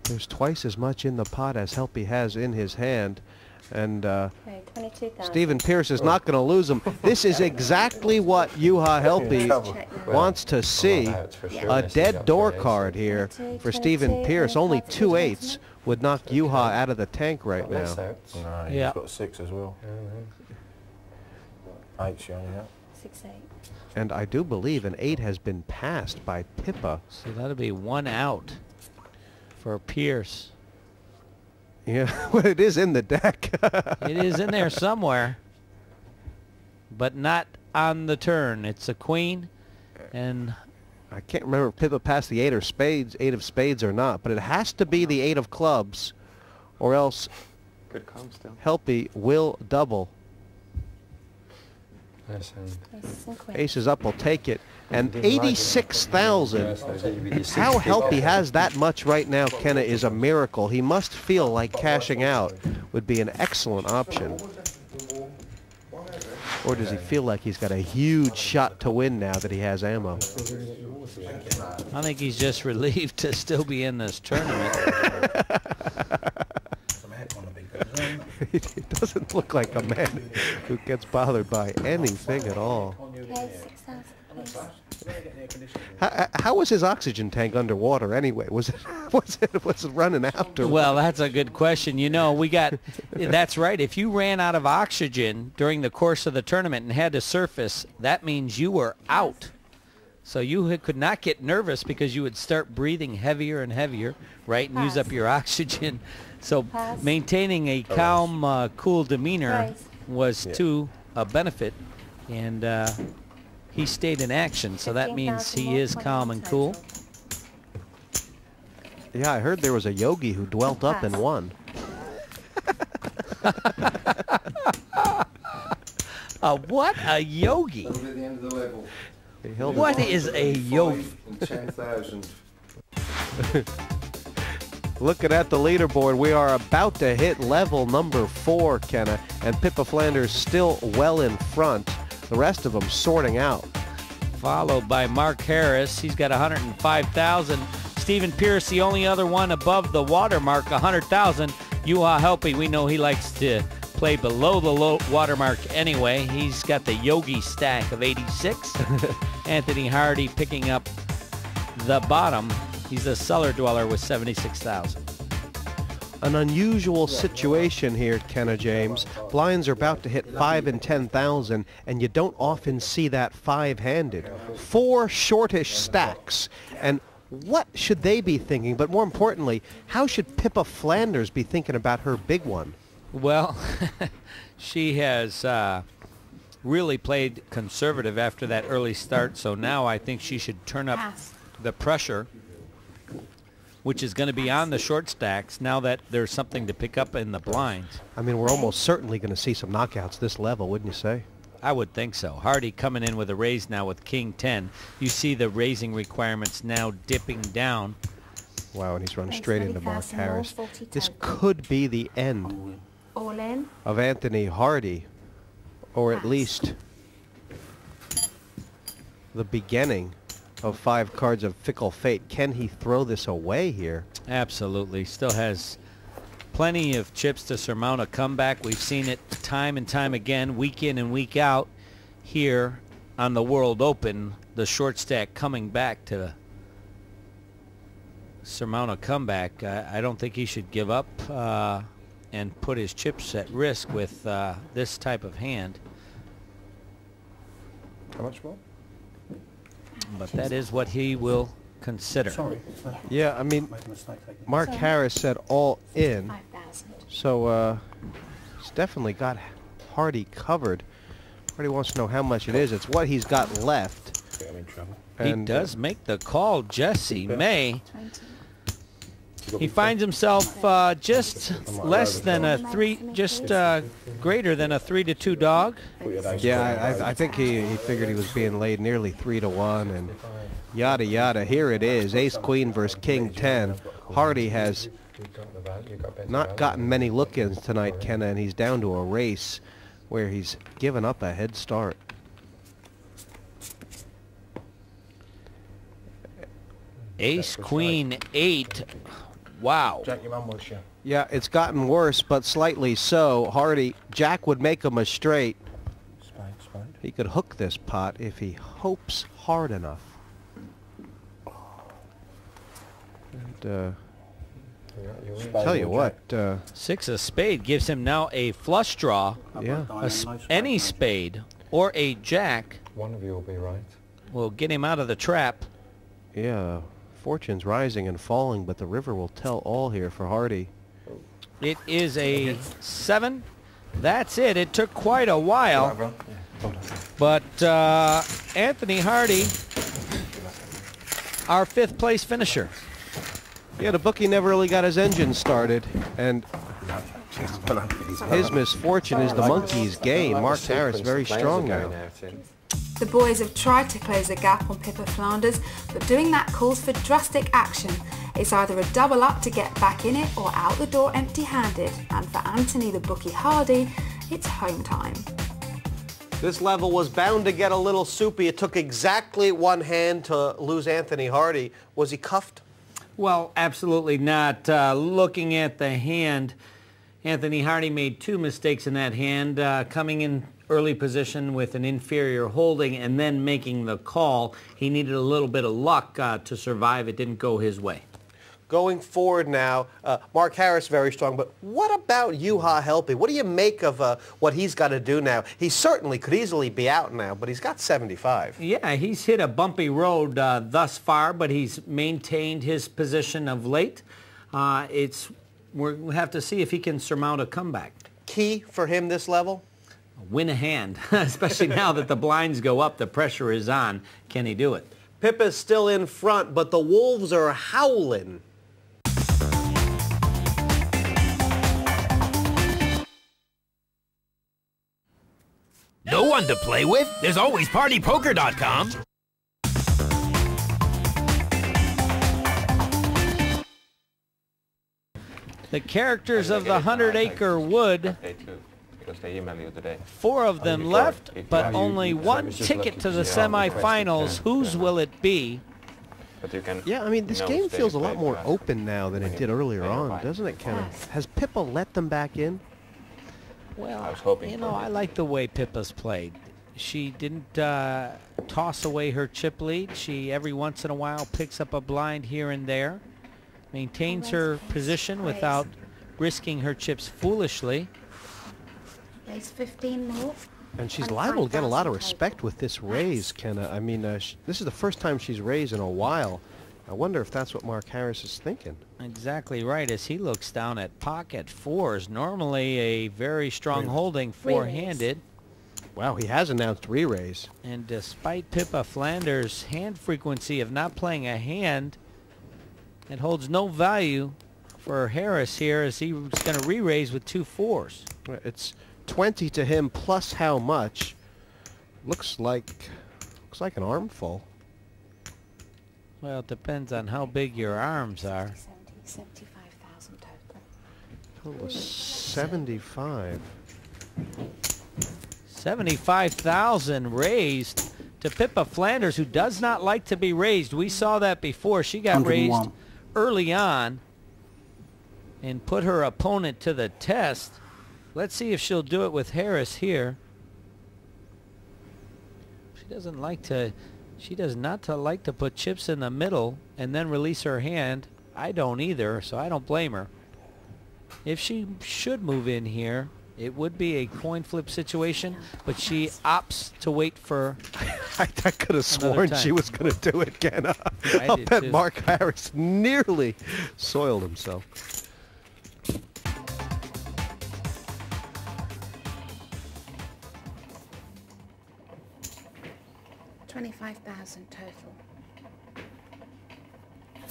There's twice as much in the pot as Helpy has in his hand. And Okay, 22,000. Stephen Pierce is not going to lose him. This is exactly what Juha Helpy wants to see. A dead door card here for Stephen Pierce. Only 2 8s would knock Juha out of the tank right now. No, Yeah. he's got 6 as well. 8 showing up. 6-8. And I do believe an 8 has been passed by Pippa. So that'll be 1 out for Pierce. Yeah, well, it is in the deck. It is in there somewhere, but not on the turn. It's a queen, and I can't remember if Pippa passed the 8 of spades or not, but it has to be the 8 of clubs, or else Good calm still. Helpy will double. Yes, Aces and queens. Aces up will take it. And 86,000. How Helpy has that much right now, Kenna, is a miracle. He must feel like cashing out would be an excellent option. Or does he feel like he's got a huge shot to win now that he has ammo? I think he's just relieved to still be in this tournament. It doesn't look like a man who gets bothered by anything at all. Okay, 6,000, please. How was his oxygen tank underwater anyway? Was it running out? Or Well, that's a good question. You know, that's right. If you ran out of oxygen during the course of the tournament and had to surface, that means you were out. So you could not get nervous because you would start breathing heavier and heavier, right, and use up your oxygen. So Pass. maintaining a calm, cool demeanor Raise. was to a benefit, and he stayed in action, so that means 15,000 he more, is calm and 21 cool. total. Yeah, I heard there was a yogi who dwelt up and Pass. won. What? A yogi? At the end of the level. He held it. What is a yogi? 10,000. Looking at the leaderboard, we are about to hit level number 4, Kenna, and Pippa Flanders still well in front. The rest of them sorting out. Followed by Mark Harris. He's got 105,000. Stephen Pierce, the only other one above the watermark, 100,000. Juha Helpy, we know he likes to play below the low watermark anyway. He's got the yogi stack of 86. Anthony Hardy picking up the bottom. He's a cellar dweller with 76,000. An unusual situation here, Kenna James. Blinds are about to hit 5 and 10,000, and you don't often see that 5-handed. 4 shortish stacks. And what should they be thinking? But more importantly, how should Pippa Flanders be thinking about her big one? Well, she has really played conservative after that early start, so now I think she should turn up Pass. the pressure, which is going to be on the short stacks now that there's something to pick up in the blinds. I mean, we're almost certainly going to see some knockouts this level, wouldn't you say? I would think so. Hardy coming in with a raise now with King 10. You see the raising requirements now dipping down. Wow, and he's run Thanks, straight buddy. into Mark 1,000 more, Harris. 40 This total. could be the end All in. of Anthony Hardy, or at Pass. least the beginning of 5 cards of Fickle Fate. Can he throw this away here? Absolutely. Still has plenty of chips to surmount a comeback. We've seen it time and time again, week in and week out here on the World Open. The short stack coming back to surmount a comeback. I don't think he should give up and put his chips at risk with this type of hand. How much more? But that is what he will consider. Sorry. Yeah, I mean, Made a mistake taking it. Mark Sorry. Harris said all in, 5,000. so he's definitely got Hardy covered. Hardy wants to know how much it is. It's what he's got left. I'm in trouble. He And, does make the call, Jesse May. 20. He finds himself just less than a 3, just greater than a 3-2 dog. Yeah, I think he figured he was being laid nearly 3-1, and yada yada. Here it is, Ace Queen versus King 10. Hardy has not gotten many look-ins tonight, Kenna, and he's down to a race where he's given up a head start. Ace Queen 8. Wow. Jack, your mum was, yeah. Yeah, it's gotten worse, but slightly so. Hardy, Jack would make him a straight. Spade, spade. He could hook this pot if he hopes hard enough. And, tell you what, Six of spade gives him now a flush draw. yeah. Any spade or a jack One of you will be right. will get him out of the trap. Yeah, fortune's rising and falling, but the river will tell all here for Hardy. It is a 7. That's it. It took quite a while, but Anthony Hardy, our 5th place finisher. Yeah, the bookie never really got his engine started, and his misfortune is the monkey's gain. Mark Harris very strong now. The boys have tried to close the gap on Pippa Flanders, but doing that calls for drastic action. It's either a double up to get back in it or out the door empty-handed. And for Anthony the bookie Hardy, it's home time. This level was bound to get a little soupy. It took exactly one hand to lose Anthony Hardy. Was he cuffed? Well, absolutely not. Looking at the hand, Anthony Hardy made 2 mistakes in that hand, coming in early position with an inferior holding and then making the call. He needed a little bit of luck to survive. It didn't go his way. Going forward now, Mark Harris very strong, but what about Juha Helppi? What do you make of what he's got to do now? He certainly could easily be out now, but he's got 75. Yeah, he's hit a bumpy road thus far, but he's maintained his position of late. We'll have to see if he can surmount a comeback. Key for him this level? Win a hand, especially now that the blinds go up, the pressure is on. Can he do it? Pippa's still in front, but the Wolves are howling. No one to play with? There's always PartyPoker.com. The characters of the 100-acre wood, They too, because they email you today. 4 of them left, but only 1 ticket to the semifinals. Whose will it be? But you can. Yeah, I mean, this game feels a lot more open now than it did earlier on, doesn't it, Kenna? Has Pippa let them back in? Well, I was hoping you for know, it. I like the way Pippa's played. She didn't toss away her chip lead. She, every once in a while, picks up a blind here and there. Maintains her position without risking her chips foolishly. Raise 15 more. And she's liable to get a lot of respect with this raise, Kenna. I mean, this is the first time she's raised in a while. I wonder if that's what Mark Harris is thinking. Exactly right, as he looks down at pocket 4s. Normally a very strong holding, four-handed. Wow, he has announced re-raise. And despite Pippa Flanders' hand frequency of not playing a hand, it holds no value for Harris here, as he's going to re-raise with 2 4s. It's 20 to him plus how much? Looks like an armful. Well, it depends on how big your arms are. 75,000 total. Total of 75. 75,000 raised to Pippa Flanders, who does not like to be raised. We saw that before. She got raised early on and put her opponent to the test. Let's see if she'll do it with Harris here. She doesn't like to. She does not like to put chips in the middle and then release her hand. I don't either, so I don't blame her. If she should move in here, it would be a coin flip situation, but she opts to wait for I could have sworn she was going to do it, Kenna. I I'll did bet too. Mark Harris nearly soiled himself. $25,000 total.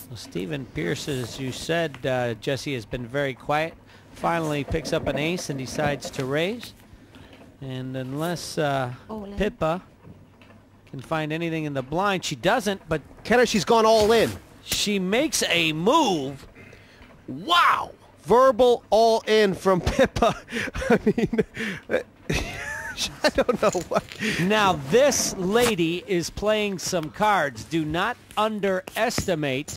Well, Stephen Pierce, as you said, Jesse has been very quiet. Finally picks up an ace and decides to raise. And unless Pippa can find anything in the blind, she doesn't, but Kenna, she's gone all in. she makes a move. Wow! Verbal all in from Pippa. I mean, I don't know what. Now this lady is playing some cards. Do not underestimate